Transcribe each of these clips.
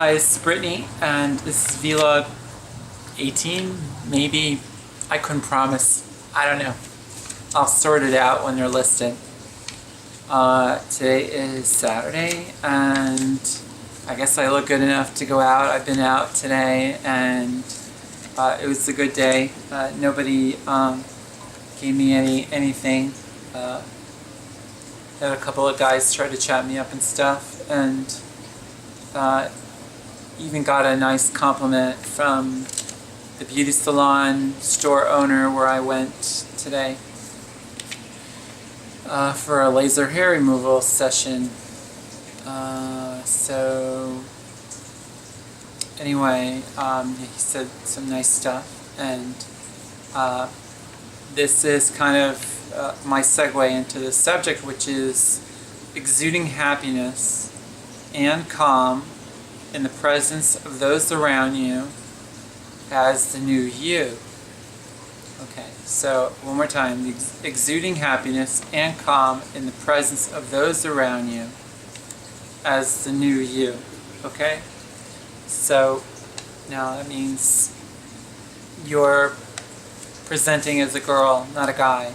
Hi, it's Brittany, and this is vlog 18, maybe. I couldn't promise. I don't know. I'll sort it out when they're listed. Today is Saturday, and I guess I look good enough to go out. I've been out today, and it was a good day. Nobody gave me anything. Had a couple of guys try to chat me up and stuff, and even got a nice compliment from the beauty salon store owner where I went today for a laser hair removal session. So anyway, he said some nice stuff, and this is kind of my segue into the subject, which is exuding happiness and calm in the presence of those around you as the new you. Okay, so one more time. Exuding happiness and calm in the presence of those around you as the new you. Okay? So now that means you're presenting as a girl, not a guy.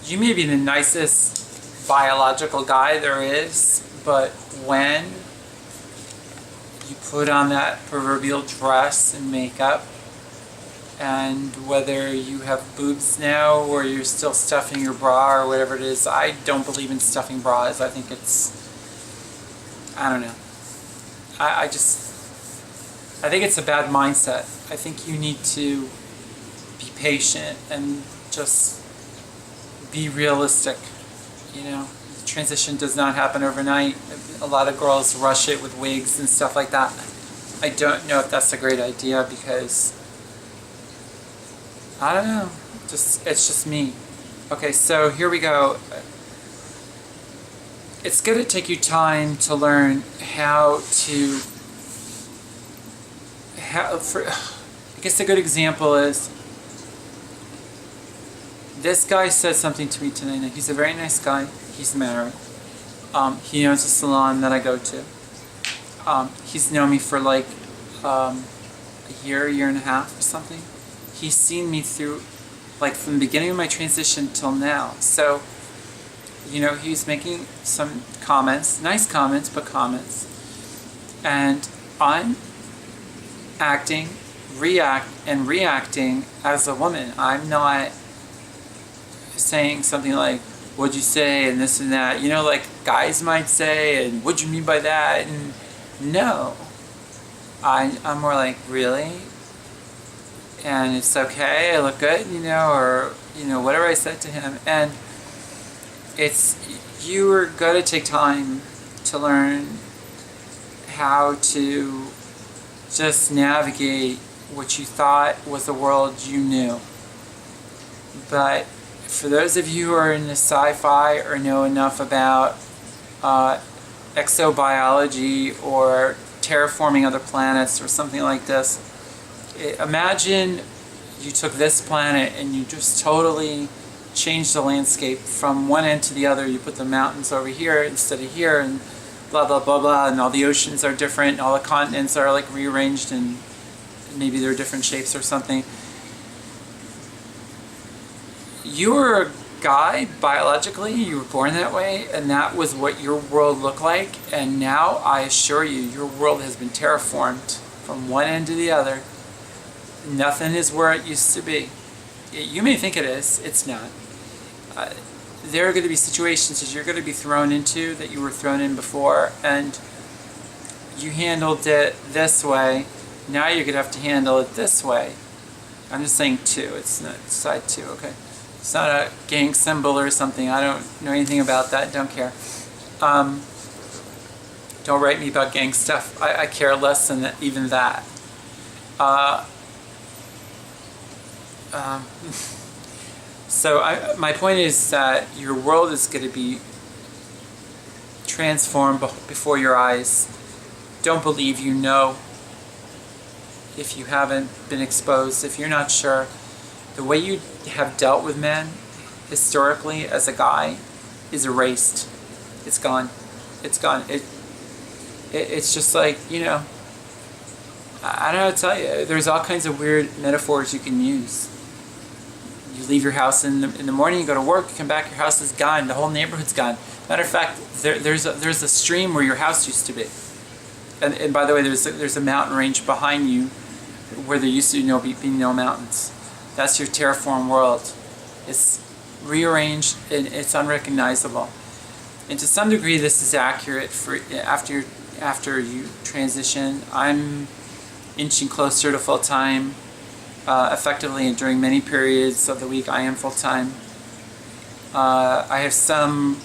You may be the nicest biological guy there is, but when you put on that proverbial dress and makeup, and whether you have boobs now or you're still stuffing your bra or whatever it is, I don't believe in stuffing bras. I think it's, I don't know. I think it's a bad mindset. I think you need to be patient and just be realistic, you know. Transition does not happen overnight. A lot of girls rush it with wigs and stuff like that. I don't know if that's a great idea because, I don't know, it's just me. Okay, so here we go. It's going to take you time to learn how to, I guess a good example is, this guy said something to me today. Now, he's a very nice guy. He's married. He owns a salon that I go to. He's known me for like a year and a half or something. He's seen me through, like, from the beginning of my transition till now. So, you know, he's making some comments, nice comments, but comments. And I'm reacting as a woman. I'm not saying something like, "What'd you say?" and this and that, you know, like guys might say, and "What'd you mean by that?" And no, I'm more like, "Really?" And it's okay, I look good, you know, or, you know, whatever I said to him. And you are going to take time to learn how to just navigate what you thought was the world you knew. But for those of you who are into sci-fi or know enough about exobiology or terraforming other planets or something like this, imagine you took this planet and you just totally changed the landscape from one end to the other. You put the mountains over here instead of here, and blah blah blah blah, and all the oceans are different, and all the continents are like rearranged, and maybe they're different shapes or something. You were a guy, biologically, you were born that way, and that was what your world looked like, and now I assure you, your world has been terraformed from one end to the other. Nothing is where it used to be. You may think it is, it's not. There are going to be situations that you're going to be thrown into that you were thrown in before, and you handled it this way, now you're going to have to handle it this way. I'm just saying two, it's not side two, okay? It's not a gang symbol or something. I don't know anything about that. Don't care. Don't write me about gang stuff. I care less than even that. So my point is that your world is going to be transformed before your eyes. Don't believe you know if you haven't been exposed, if you're not sure. The way you have dealt with men historically as a guy is erased. It's gone. It's gone. It's just like, I don't know how to tell you. There's all kinds of weird metaphors you can use. You leave your house in the morning, you go to work, you come back, your house is gone, the whole neighborhood's gone. Matter of fact, there's a stream where your house used to be. And by the way, there's a mountain range behind you where there used to be no mountains. That's your terraform world. It's rearranged and it's unrecognizable. And to some degree, this is accurate for after you transition. I'm inching closer to full-time. Effectively, and during many periods of the week, I am full-time. I have some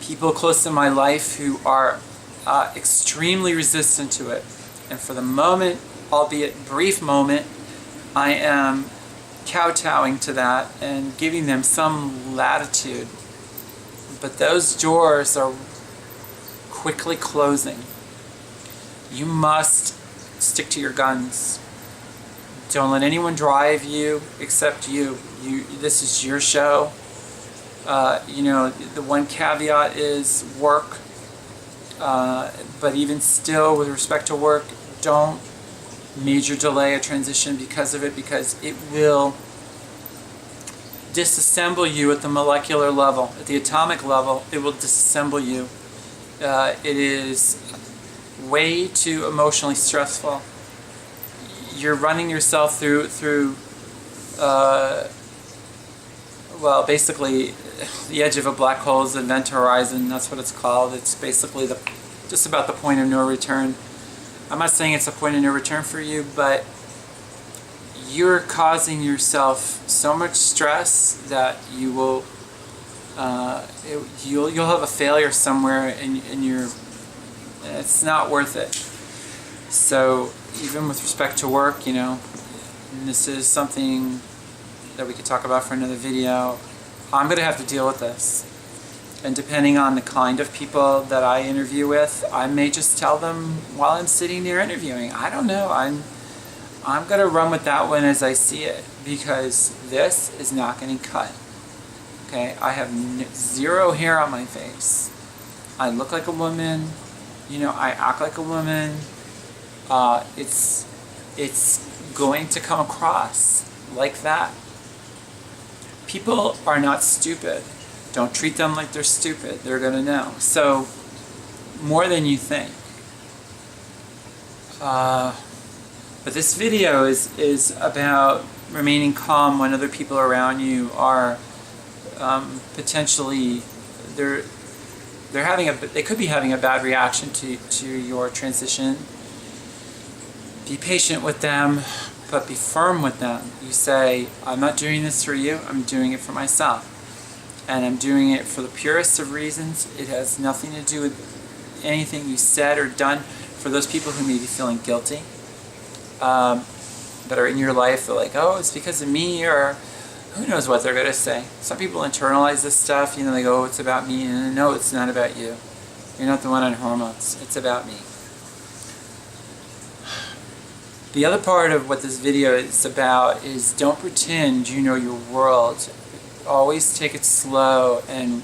people close to my life who are extremely resistant to it. And for the moment, albeit brief moment, I am kowtowing to that and giving them some latitude. But those doors are quickly closing. You must stick to your guns. Don't let anyone drive you except you. This is your show. The one caveat is work. But even still, with respect to work, don't major delay a transition because of it, because it will disassemble you at the molecular level. At the atomic level, it will disassemble you. It is way too emotionally stressful. You're running yourself through basically the edge of a black hole's event horizon. That's what it's called. It's basically just about the point of no return. I'm not saying it's a point of no return for you, but you're causing yourself so much stress that you will you'll have a failure somewhere in your. It's not worth it. So even with respect to work, and this is something that we could talk about for another video, I'm going to have to deal with this. And depending on the kind of people that I interview with, I may just tell them while I'm sitting there interviewing. I don't know. I'm going to run with that one as I see it, because this is not getting cut. Okay? I have zero hair on my face. I look like a woman. I act like a woman. It's going to come across like that. People are not stupid. Don't treat them like they're stupid. They're going to know. So, more than you think. But this video is about remaining calm when other people around you are potentially they could be having a bad reaction to your transition. Be patient with them, but be firm with them. You say, I'm not doing this for you, I'm doing it for myself. And I'm doing it for the purest of reasons. It has nothing to do with anything you said or done. For those people who may be feeling guilty, that are in your life, they're like, oh, it's because of me, or who knows what they're going to say. Some people internalize this stuff, they go, oh, it's about me, and no, it's not about you. You're not the one on hormones. It's about me. The other part of what this video is about is don't pretend you know your world. Always take it slow and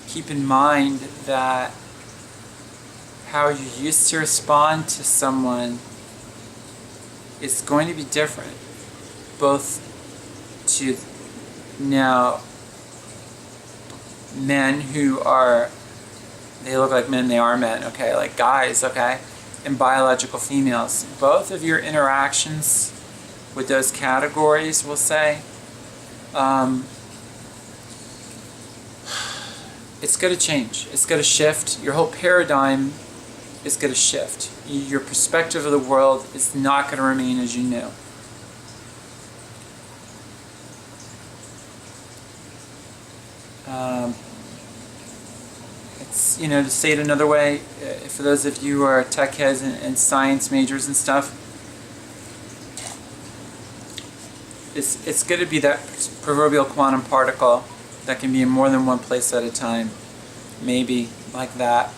keep in mind that how you used to respond to someone is going to be different. Both to now men who they look like men, they are men, okay? Like guys, okay? And biological females. Both of your interactions with those categories, we'll say, it's going to change. It's going to shift. Your whole paradigm is going to shift. Your perspective of the world is not going to remain as you knew. It's, to say it another way, for those of you who are tech heads and science majors and stuff, it's going to be that proverbial quantum particle that can be in more than one place at a time. Maybe like that.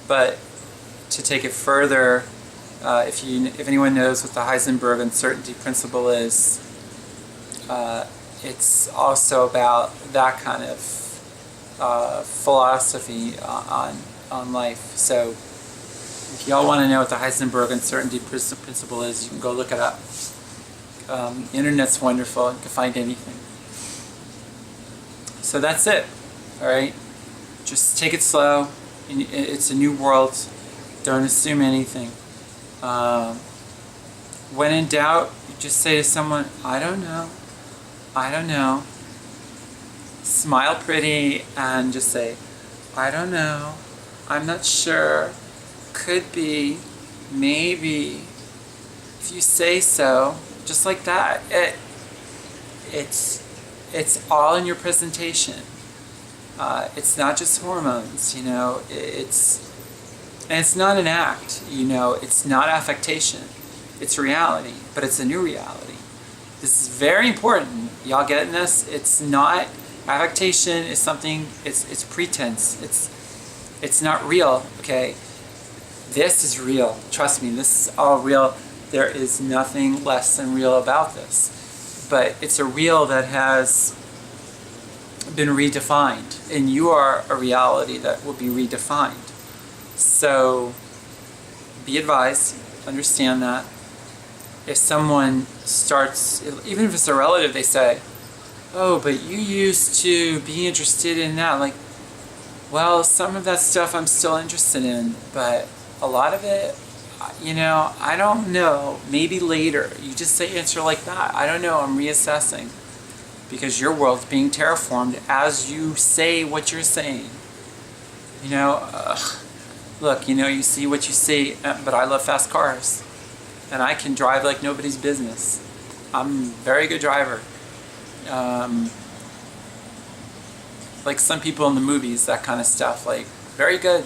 But to take it further, if anyone knows what the Heisenberg uncertainty principle is, it's also about that kind of philosophy on life. So if y'all want to know what the Heisenberg uncertainty principle is, you can go look it up. Internet's wonderful. You can find anything. So that's it. All right. Just take it slow. It's a new world. Don't assume anything. When in doubt, you just say to someone, I don't know. I don't know. Smile pretty and just say, I don't know. I'm not sure. Could be. Maybe. If you say so, just like that. It's all in your presentation. It's not just hormones, you know. And it's not an act, you know. It's not affectation. It's reality, but it's a new reality. This is very important. Y'all getting this? It's not affectation. Is something. It's pretense. It's not real. Okay. This is real. Trust me. This is all real. There is nothing less than real about this. But it's a real that has been redefined, and you are a reality that will be redefined. So be advised, understand that. If someone starts, even if it's a relative, they say, oh, but you used to be interested in that. Like, well, some of that stuff I'm still interested in, but a lot of it, you know, I don't know. Maybe later. You just say answer like that. I don't know. I'm reassessing. Because your world's being terraformed as you say what you're saying. You know, look, you know, you see what you see, but I love fast cars. And I can drive like nobody's business. I'm a very good driver. Like some people in the movies, that kind of stuff. Like, very good.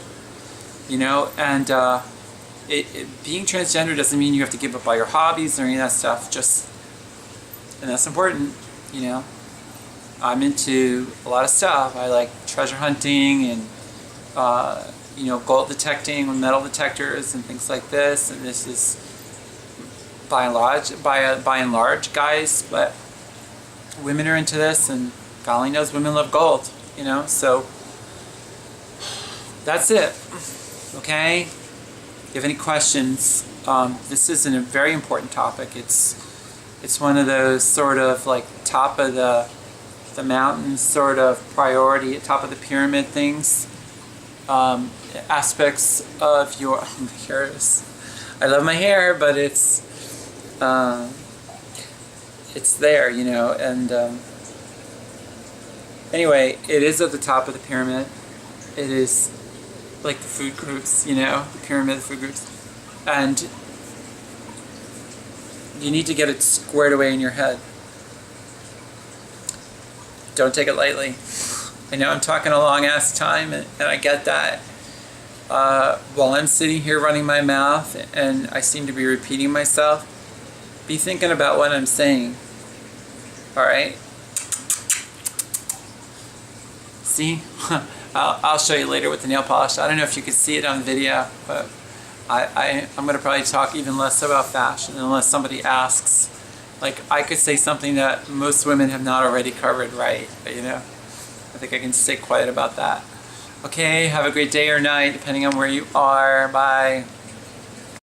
You know, and being transgender doesn't mean you have to give up all your hobbies or any of that stuff. And that's important, you know. I'm into a lot of stuff. I like treasure hunting and, you know, gold detecting with metal detectors and things like this. And this is by and large guys, but women are into this, and God only knows women love gold, you know. So that's it. Okay. If you have any questions, this is a very important topic. It's one of those sort of like top of the mountain sort of priority, top of the pyramid things, aspects of your hair is. I love my hair, but it's there, you know. And anyway, it is at the top of the pyramid. It is like the food groups, you know, the pyramid of food groups, and you need to get it squared away in your head. Don't take it lightly. I know I'm talking a long ass time, and I get that. While I'm sitting here running my mouth and I seem to be repeating myself, be thinking about what I'm saying. Alright? See? I'll show you later with the nail polish. I don't know if you can see it on video, but I'm going to probably talk even less about fashion unless somebody asks. Like, I could say something that most women have not already covered, right? But, you know, I think I can stay quiet about that. Okay, have a great day or night, depending on where you are. Bye.